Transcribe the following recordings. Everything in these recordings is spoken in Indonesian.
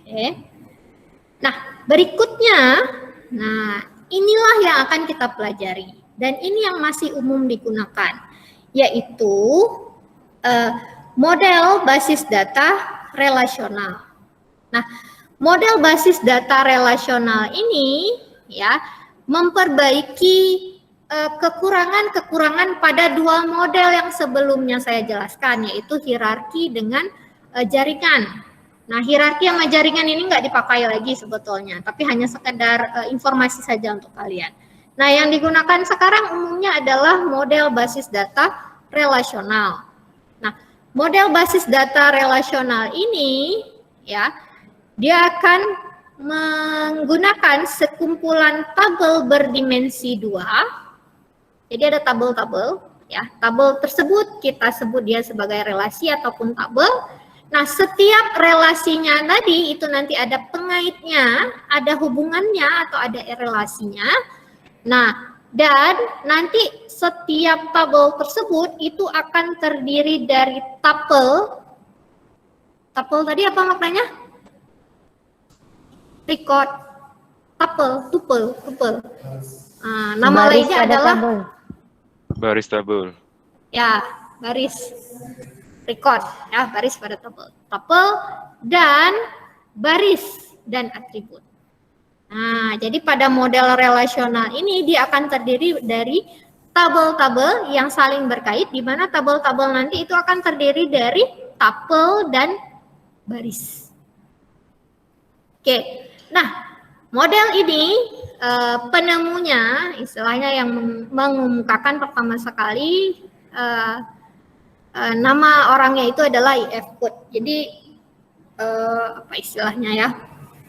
Oke. Nah, berikutnya, inilah yang akan kita pelajari dan ini yang masih umum digunakan, yaitu model basis data relasional. Nah, model basis data relasional ini ya memperbaiki kekurangan-kekurangan pada dua model yang sebelumnya saya jelaskan, yaitu hierarki dengan jaringan. Nah, hierarki sama jaringan ini nggak dipakai lagi sebetulnya, tapi hanya sekedar informasi saja untuk kalian. Nah, yang digunakan sekarang umumnya adalah model basis data relasional. Nah, model basis data relasional ini ya, dia akan menggunakan sekumpulan tabel berdimensi 2. Jadi ada tabel-tabel ya. Tabel tersebut kita sebut dia sebagai relasi ataupun tabel. Nah, setiap relasinya tadi itu nanti ada pengaitnya, ada hubungannya atau ada relasinya. Nah, dan nanti setiap tabel tersebut itu akan terdiri dari tupel. Tupel tadi apa maknanya? Record, tupel. Nama lainnya adalah baris tabel. Ya, baris. Record ya, baris pada tupel dan baris dan atribut. Nah, jadi pada model relasional ini dia akan terdiri dari tabel-tabel yang saling berkait, di mana tabel-tabel nanti itu akan terdiri dari tupel dan baris. Oke, nah model ini penemunya istilahnya yang mengumumkakan pertama sekali nama orangnya itu adalah I.F. Cook. Jadi apa istilahnya ya?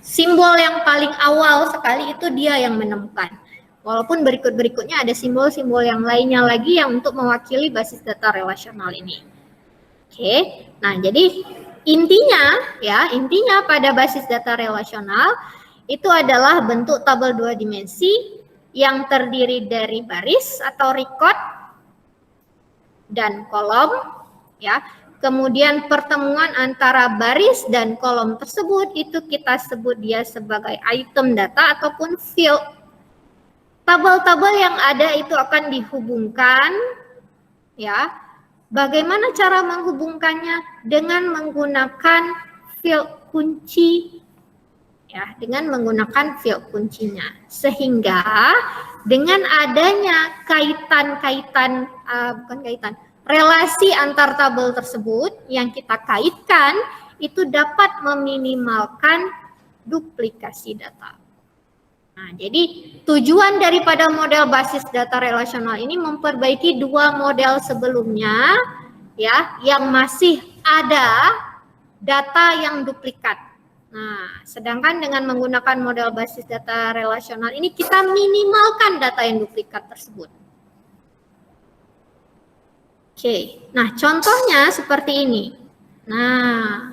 Simbol yang paling awal sekali itu dia yang menemukan. Walaupun berikut-berikutnya ada simbol-simbol yang lainnya lagi yang untuk mewakili basis data relasional ini. Oke. Nah, jadi intinya pada basis data relasional itu adalah bentuk tabel 2 dimensi yang terdiri dari baris atau record dan kolom ya. Kemudian pertemuan antara baris dan kolom tersebut itu kita sebut dia sebagai item data ataupun field. Tabel-tabel yang ada itu akan dihubungkan ya. Bagaimana cara menghubungkannya? Dengan menggunakan field kunci ya, dengan menggunakan field kuncinya. Sehingga dengan adanya relasi antar tabel tersebut yang kita kaitkan itu dapat meminimalkan duplikasi data. Nah, jadi tujuan daripada model basis data relasional ini memperbaiki dua model sebelumnya ya yang masih ada data yang duplikat. Nah, sedangkan dengan menggunakan model basis data relasional ini kita minimalkan data yang duplikat tersebut. Oke, nah contohnya seperti ini. Nah,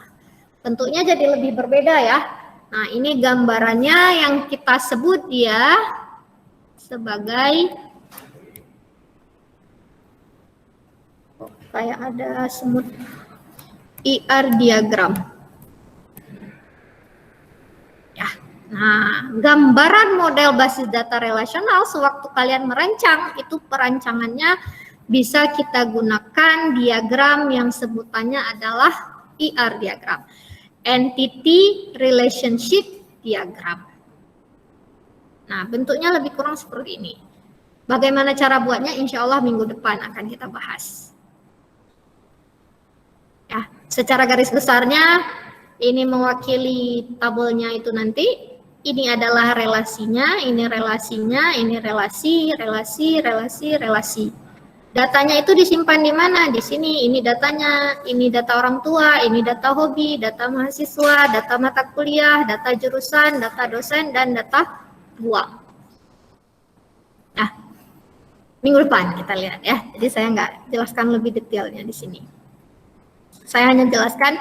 bentuknya jadi lebih berbeda ya. Nah, ini gambarannya yang kita sebut dia sebagai kayak ada semut IR diagram. Ya, nah gambaran model basis data relasional sewaktu kalian merancang itu perancangannya bisa kita gunakan diagram yang sebutannya adalah IR diagram, Entity Relationship Diagram. Nah, bentuknya lebih kurang seperti ini. Bagaimana cara buatnya? Insya Allah minggu depan akan kita bahas. Ya, secara garis besarnya ini mewakili tabelnya itu nanti. Ini adalah relasinya, ini relasinya, ini relasi. Datanya itu disimpan di mana? Di sini, ini datanya, ini data orang tua, ini data hobi, data mahasiswa, data mata kuliah, data jurusan, data dosen, dan data uang. Nah, minggu depan kita lihat ya. Jadi saya nggak jelaskan lebih detailnya di sini. Saya hanya jelaskan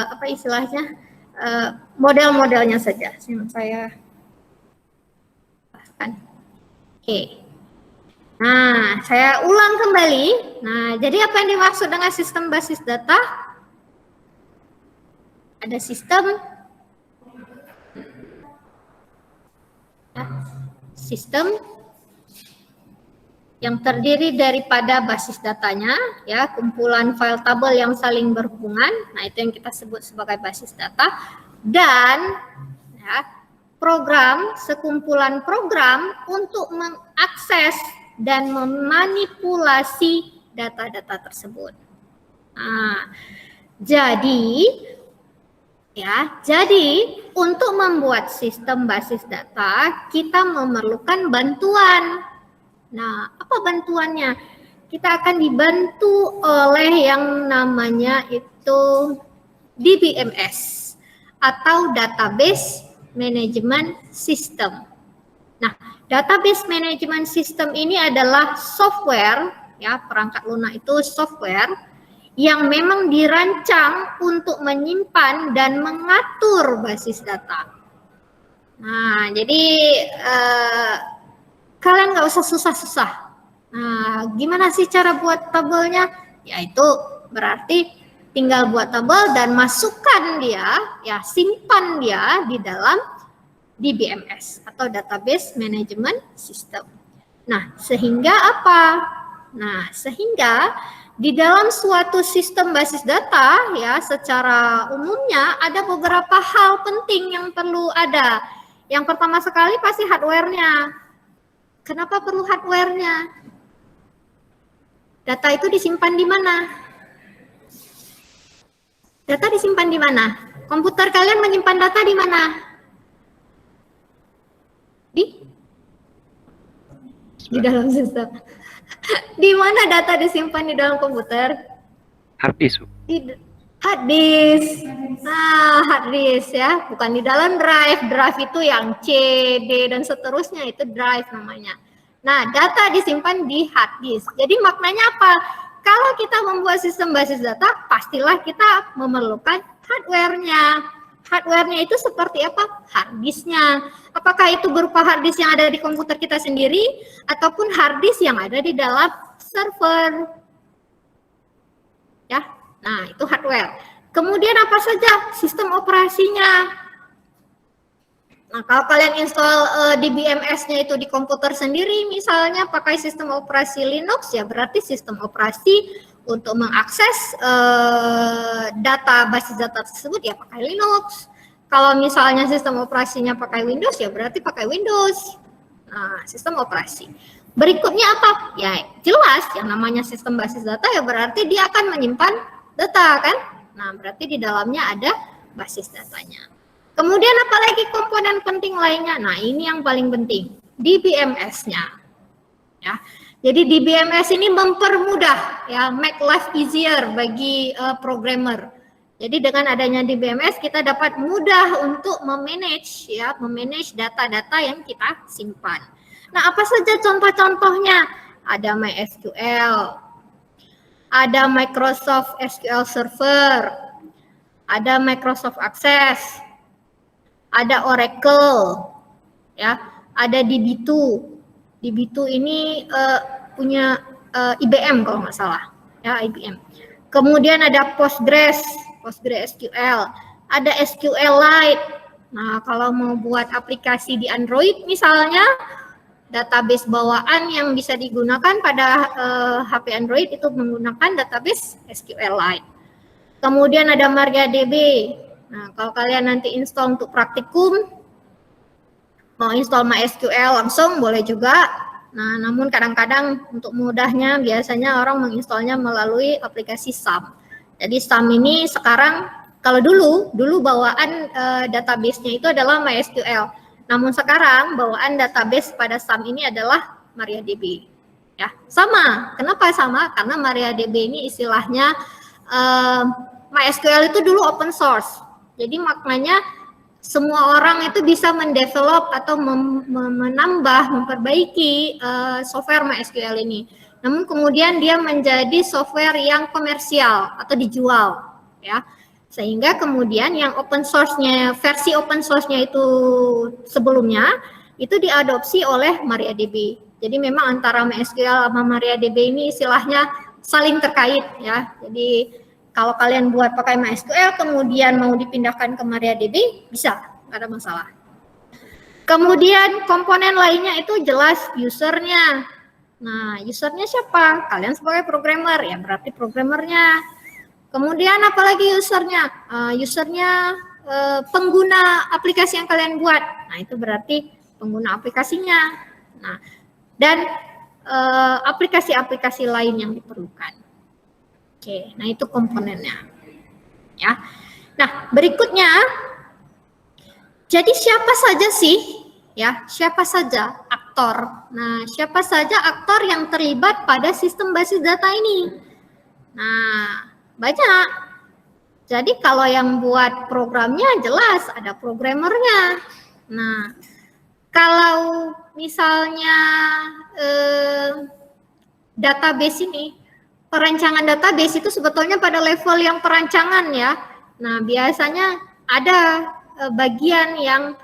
apa istilahnya model-modelnya saja yang saya jelaskan. Oke. Nah, saya ulang kembali. Nah, jadi apa yang dimaksud dengan sistem basis data? Ada sistem, Ya. Sistem yang terdiri daripada basis datanya, ya, kumpulan file tabel yang saling berhubungan. Nah, itu yang kita sebut sebagai basis data. Dan ya, program, sekumpulan program untuk mengakses dan memanipulasi data-data tersebut. Nah, jadi untuk membuat sistem basis data, kita memerlukan bantuan. Nah, apa bantuannya? Kita akan dibantu oleh yang namanya itu DBMS atau Database Management System. Nah, Database Management System ini adalah software, ya, perangkat lunak itu software yang memang dirancang untuk menyimpan dan mengatur basis data. Nah, jadi kalian nggak usah susah-susah. Nah, gimana sih cara buat tabelnya? Yaitu berarti tinggal buat tabel dan masukkan dia, ya, simpan dia di dalam DBMS atau Database Management System. Nah, sehingga apa? Nah, sehingga di dalam suatu sistem basis data, ya, secara umumnya ada beberapa hal penting yang perlu ada. Yang pertama sekali pasti hardware-nya. Kenapa perlu hardware-nya? Data itu disimpan di mana? Data disimpan di mana? Komputer kalian menyimpan data di mana? Di dalam sistem. Di mana data disimpan di dalam komputer? Hard disk. Di hard disk. Nah, hard disk, ya, bukan di dalam drive. Drive itu yang C, D dan seterusnya, itu drive namanya. Nah, data disimpan di hard disk. Jadi maknanya apa? Kalau kita membuat sistem basis data, pastilah kita memerlukan hardware-nya. Hardware-nya itu seperti apa? Hard disk-nya. Apakah itu berupa hard disk yang ada di komputer kita sendiri ataupun hard disk yang ada di dalam server. Ya. Nah, itu hardware. Kemudian apa saja? Sistem operasinya. Nah, kalau kalian install DBMS-nya itu di komputer sendiri, misalnya pakai sistem operasi Linux, ya berarti sistem operasi untuk mengakses data basis data tersebut ya pakai Linux. Kalau misalnya sistem operasinya pakai Windows, ya berarti pakai Windows. Nah, sistem operasi. Berikutnya apa? Ya jelas yang namanya sistem basis data ya berarti dia akan menyimpan data kan? Nah, berarti di dalamnya ada basis datanya. Kemudian apalagi komponen penting lainnya? Nah, ini yang paling penting, DBMS-nya. Ya. Jadi DBMS ini mempermudah, ya, make life easier bagi programmer. Jadi dengan adanya DBMS kita dapat mudah untuk memanage, ya, memanage data-data yang kita simpan. Nah, apa saja contoh-contohnya? Ada MySQL, ada Microsoft SQL Server, ada Microsoft Access, ada Oracle, ya, ada DB2. DB2 ini punya IBM kalau nggak salah, ya, IBM. Kemudian ada PostgreSQL, ada SQLite. Nah, kalau mau buat aplikasi di Android misalnya, database bawaan yang bisa digunakan pada HP Android itu menggunakan database SQLite. Kemudian ada MariaDB. Nah, kalau kalian nanti install untuk praktikum, mau install MySQL langsung boleh juga. Nah, namun kadang-kadang untuk mudahnya biasanya orang menginstalnya melalui aplikasi SAM. Jadi SAM ini sekarang, kalau dulu bawaan database-nya itu adalah MySQL. Namun sekarang bawaan database pada SAM ini adalah MariaDB. Ya, sama. Kenapa sama? Karena MariaDB ini istilahnya MySQL itu dulu open source. Jadi maknanya semua orang itu bisa mendevelop atau menambah, memperbaiki software MySQL ini. Namun kemudian dia menjadi software yang komersial atau dijual, ya. Sehingga kemudian yang open source-nya, versi open source-nya itu sebelumnya itu diadopsi oleh MariaDB. Jadi memang antara MySQL sama MariaDB ini istilahnya saling terkait, ya. Jadi kalau kalian buat pakai MySQL kemudian mau dipindahkan ke MariaDB bisa, nggak ada masalah. Kemudian komponen lainnya itu jelas usernya. Nah, usernya siapa? Kalian sebagai programmer, ya berarti programmernya. Kemudian apalagi usernya? Usernya pengguna aplikasi yang kalian buat. Nah, itu berarti pengguna aplikasinya. Nah, dan aplikasi-aplikasi lain yang diperlukan. Oke, nah itu komponennya. Ya. Nah, berikutnya, jadi siapa saja sih, ya, siapa saja aktor? Nah, siapa saja aktor yang terlibat pada sistem basis data ini? Nah, banyak. Jadi kalau yang buat programnya jelas ada programmernya. Nah, kalau misalnya database ini, perancangan database itu sebetulnya pada level yang perancangan ya. Nah, biasanya ada bagian yang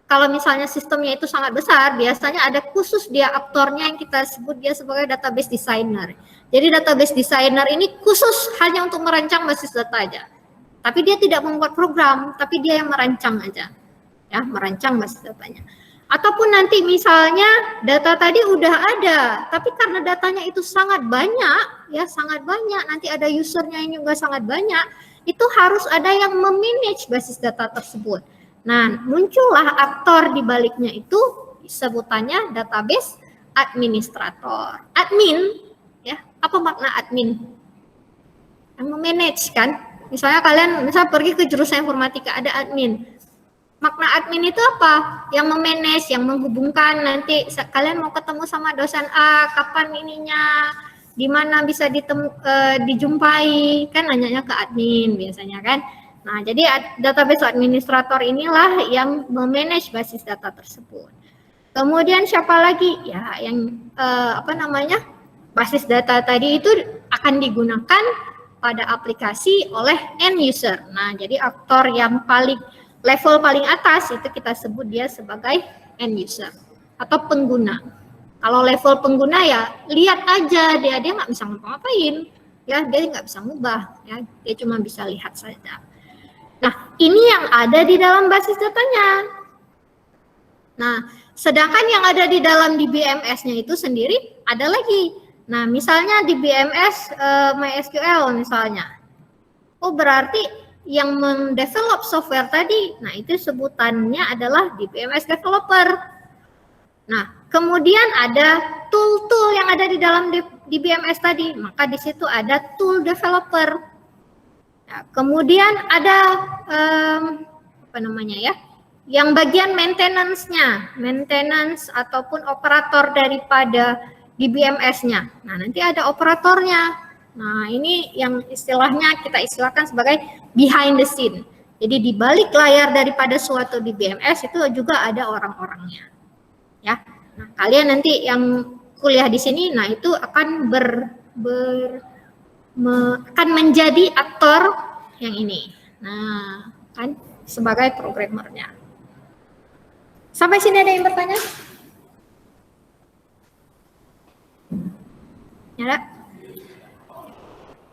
kalau misalnya sistemnya itu sangat besar, biasanya ada khusus dia aktornya yang kita sebut dia sebagai database designer. Jadi database designer ini khusus hanya untuk merancang basis data aja. Tapi dia tidak membuat program, tapi dia yang merancang aja. Ya, merancang basis datanya. Ataupun nanti misalnya data tadi udah ada, tapi karena datanya itu sangat banyak, ya sangat banyak, nanti ada usernya yang juga sangat banyak, itu harus ada yang memanage basis data tersebut. Nah, muncullah aktor di baliknya itu sebutannya database administrator. Admin, ya, apa makna admin? Yang memanage kan? Misalnya kalian pergi ke jurusan informatika, ada admin. Makna admin itu apa? Yang memanage, yang menghubungkan nanti kalian mau ketemu sama dosen A, kapan ininya, di mana bisa dijumpai, kan nanyanya ke admin biasanya kan. Nah, jadi database administrator inilah yang memanage basis data tersebut. Kemudian siapa lagi? Ya, yang basis data tadi itu akan digunakan pada aplikasi oleh end user. Nah, jadi aktor yang level paling atas itu kita sebut dia sebagai end user atau pengguna. Kalau level pengguna ya lihat aja dia nggak bisa ngapa-ngapain, ya dia nggak bisa ngubah, ya dia cuma bisa lihat saja. Nah, ini yang ada di dalam basis datanya. Nah, sedangkan yang ada di dalam DBMS-nya itu sendiri ada lagi. Nah, misalnya di BMS MySQL misalnya. Oh, berarti yang mendevelop software tadi, nah itu sebutannya adalah DBMS developer. Nah, kemudian ada tool-tool yang ada di dalam DBMS tadi, maka di situ ada tool developer. Nah, kemudian ada yang bagian maintenance-nya, maintenance ataupun operator daripada DBMS-nya. Nah, nanti ada operatornya. Nah, ini yang kita istilahkan sebagai behind the scene. Jadi di balik layar daripada suatu DBMS itu juga ada orang-orangnya. Ya. Nah, kalian nanti yang kuliah di sini, nah itu akan akan menjadi aktor yang ini. Nah, kan sebagai programmernya. Sampai sini ada yang bertanya? Ya,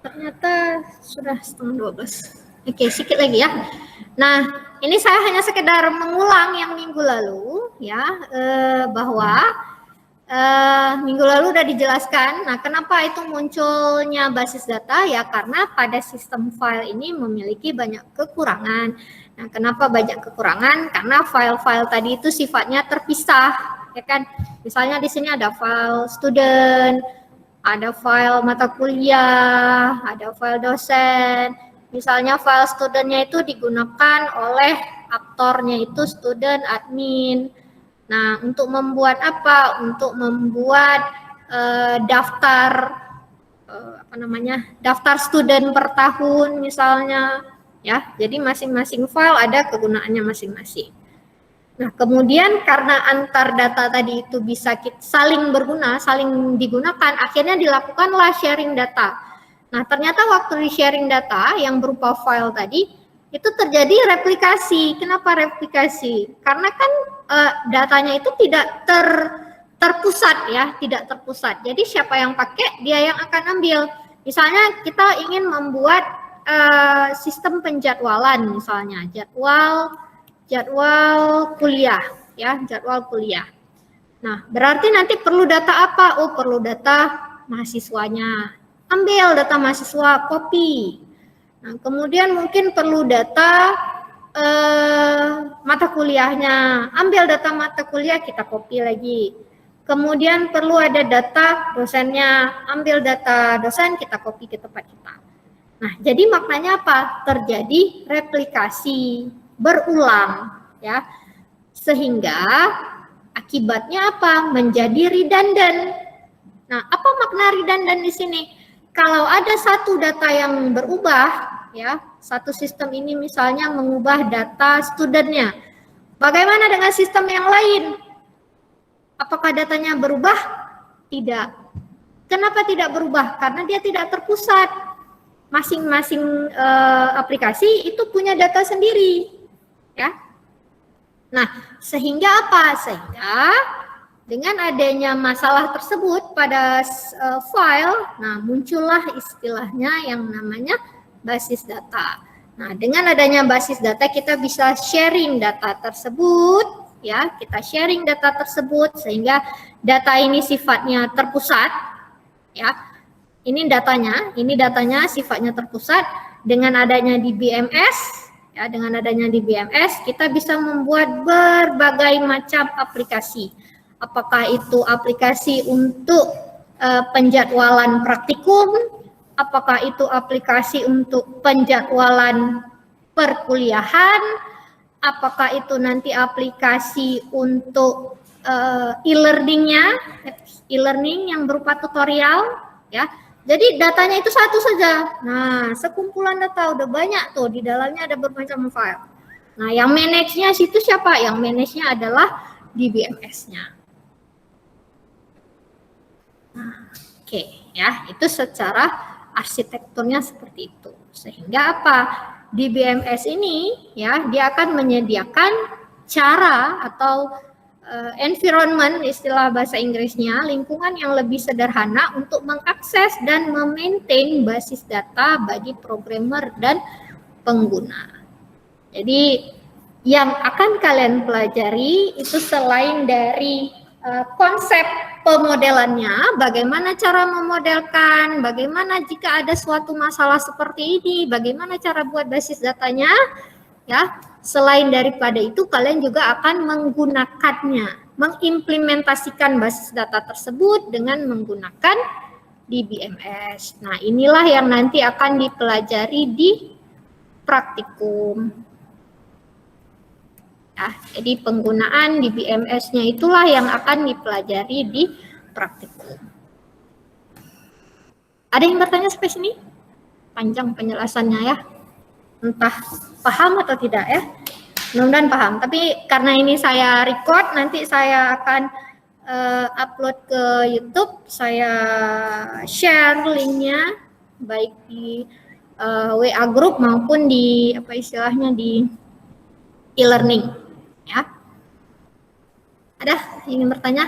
ternyata sudah 11:30. Oke, sedikit lagi ya. Nah, ini saya hanya sekedar mengulang yang minggu lalu ya, bahwa minggu lalu udah dijelaskan. Nah, kenapa itu munculnya basis data? Ya karena pada sistem file ini memiliki banyak kekurangan. Nah, kenapa banyak kekurangan? Karena file-file tadi itu sifatnya terpisah, ya kan? Misalnya di sini ada file student, ada file mata kuliah, ada file dosen. Misalnya file studentnya itu digunakan oleh aktornya itu student admin. Nah, untuk membuat apa? Untuk membuat daftar daftar student per tahun misalnya, ya. Jadi masing-masing file ada kegunaannya masing-masing. Nah, kemudian karena antar data tadi itu bisa saling berguna, saling digunakan, akhirnya dilakukanlah sharing data. Nah, ternyata waktu di sharing data yang berupa file tadi, itu terjadi replikasi. Kenapa replikasi? Karena kan datanya itu tidak terpusat ya, tidak terpusat. Jadi siapa yang pakai, dia yang akan ambil. Misalnya kita ingin membuat sistem penjadwalan misalnya, jadwal kuliah ya, jadwal kuliah. Nah, berarti nanti perlu data apa? Oh, perlu data mahasiswanya. Ambil data mahasiswa, copy. Nah, kemudian mungkin perlu data mata kuliahnya. Ambil data mata kuliah, kita copy lagi. Kemudian perlu ada data dosennya. Ambil data dosen, kita copy ke tempat kita. Nah, jadi maknanya apa? Terjadi replikasi berulang, ya. Sehingga akibatnya apa? Menjadi redundant. Nah, apa makna redundant di sini? Kalau ada satu data yang berubah, ya, satu sistem ini misalnya mengubah data studentnya. Bagaimana dengan sistem yang lain? Apakah datanya berubah? Tidak. Kenapa tidak berubah? Karena dia tidak terpusat. Masing-masing aplikasi itu punya data sendiri, ya. Nah, sehingga apa? Sehingga dengan adanya masalah tersebut pada file, nah muncullah istilahnya yang namanya basis data. Nah, dengan adanya basis data kita bisa sharing data tersebut, ya, kita sharing data tersebut sehingga data ini sifatnya terpusat, ya. Ini datanya sifatnya terpusat. Dengan adanya di BMS, ya, dengan adanya di BMS kita bisa membuat berbagai macam aplikasi. Apakah itu aplikasi untuk penjadwalan praktikum, apakah itu aplikasi untuk penjadwalan perkuliahan, apakah itu nanti aplikasi untuk e-learning-nya, e-learning yang berupa tutorial, ya. Jadi datanya itu satu saja. Nah, sekumpulan data udah banyak tuh, di dalamnya ada bermacam file. Nah, yang manage-nya situ siapa? Yang manage-nya adalah di BMS-nya. Nah, oke, ya, itu secara arsitekturnya seperti itu. Sehingga apa? Di BMS ini, ya, dia akan menyediakan cara atau environment, istilah bahasa Inggrisnya, lingkungan yang lebih sederhana untuk mengakses dan memaintain basis data bagi programmer dan pengguna. Jadi yang akan kalian pelajari itu selain dari konsep pemodelannya, bagaimana cara memodelkan, bagaimana jika ada suatu masalah seperti ini, bagaimana cara buat basis datanya, ya. Selain daripada itu, kalian juga akan menggunakannya, mengimplementasikan basis data tersebut dengan menggunakan di BMS. Nah, inilah yang nanti akan dipelajari di praktikum. Ya, jadi penggunaan di BMS-nya itulah yang akan dipelajari di praktikum. Ada yang bertanya sampai sini? Panjang penjelasannya ya. Entah paham atau tidak ya. Mudah-mudahan paham. Tapi karena ini saya record, nanti saya akan upload ke YouTube. Saya share linknya baik di WA group maupun di apa istilahnya di e-learning. Ya. Ada yang ingin bertanya?